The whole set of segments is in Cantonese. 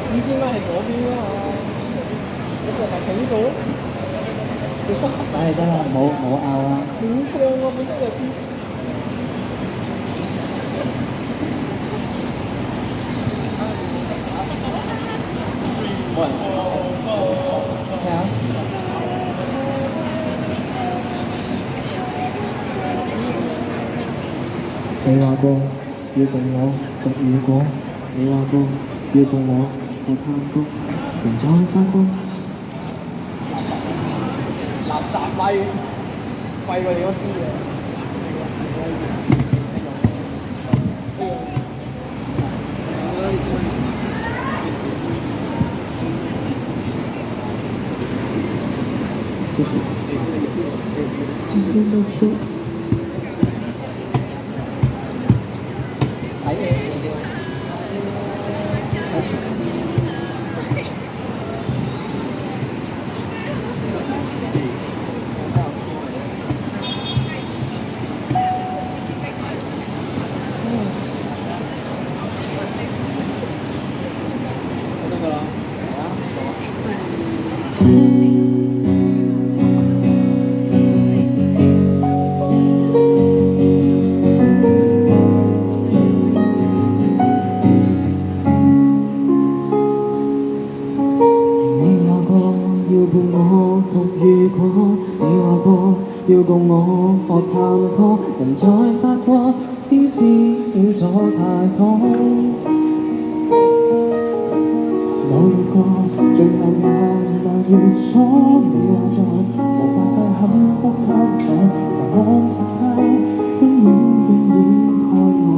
呢支咪係左邊啊嘛，嗰個咪企呢度。唉，得啦，冇拗啊。好強啊！本身就知。冇人。咩啊？你話過要共我讀雨果，你話過要共我學探戈，然再發覺垃圾咪，貴過你嗰支嘅。今天都出。睇嘢。要共我學探戈，人在發過，先知影咗太多。我遇過最後遺憾那月初，你話在無法被幸福吸咗，但我怕陰影竟掩蓋我。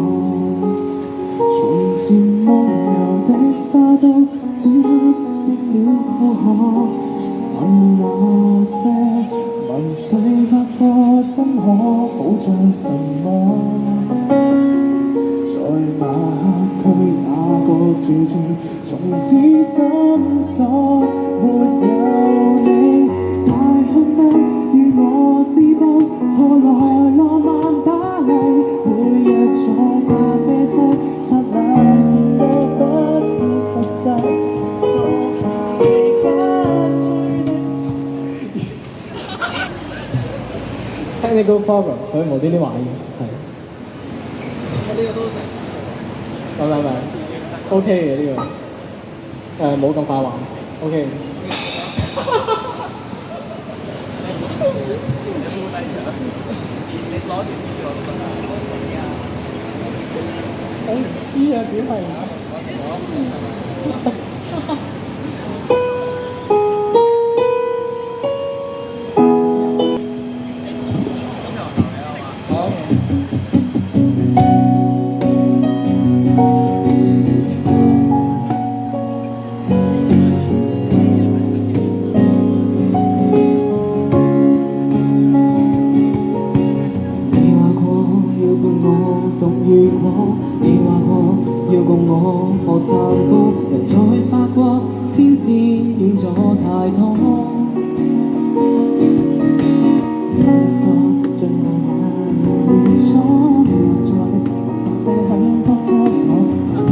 從前夢遊的花都此刻變了負荷，問那些問世發過真可保障什麼？在那區那個住處，從此深鎖，沒有你，大香檳與我私奔，何來浪漫巴黎？每日坐咖啡室，剎那變得不是實際。Technical problem， 佢無端端玩嘅，係。我呢個都成明？OK 嘅呢個，冇咁快玩 ，OK。你攞住呢個我唔知啊，點係？要共我學探戈，人在發過，先知影咗太多。最後那月初，你在無法被幸福給我，看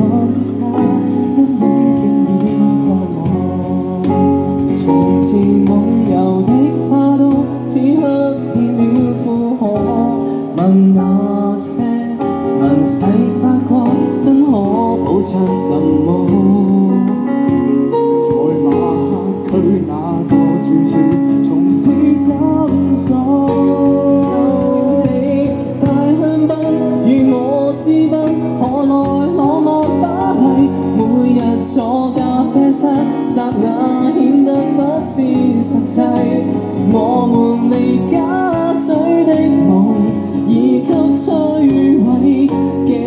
他陰影竟掩蓋我。從前夢遊的花都此刻變了負荷，問那些問世發過。真可保障什麼？在那黑區那個住處，從此深鎖。你帶香檳與我私奔，何來浪漫巴黎？每日坐咖啡室，霎那顯得不切實際。我們離家嘴的夢已給摧毀，既然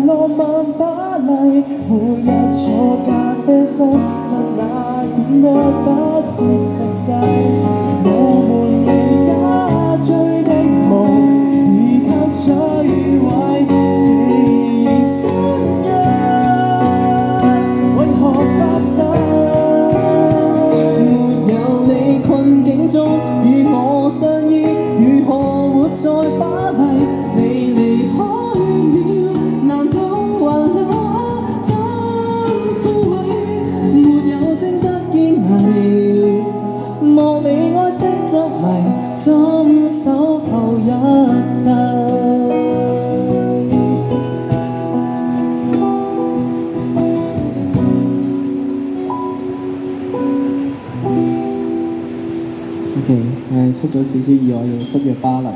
浪漫巴黎，每日坐咖啡室，剎那顯得不切實際。我們離家追的夢，已給摧毀。記憶生日，為何發生？沒有你困境中，與我相依，如何活在巴黎？你離開了，難道還留下更枯萎？沒有證得堅毅，莫你愛惜執迷，怎守候一世？OK， 出咗少少意外，要失約巴黎。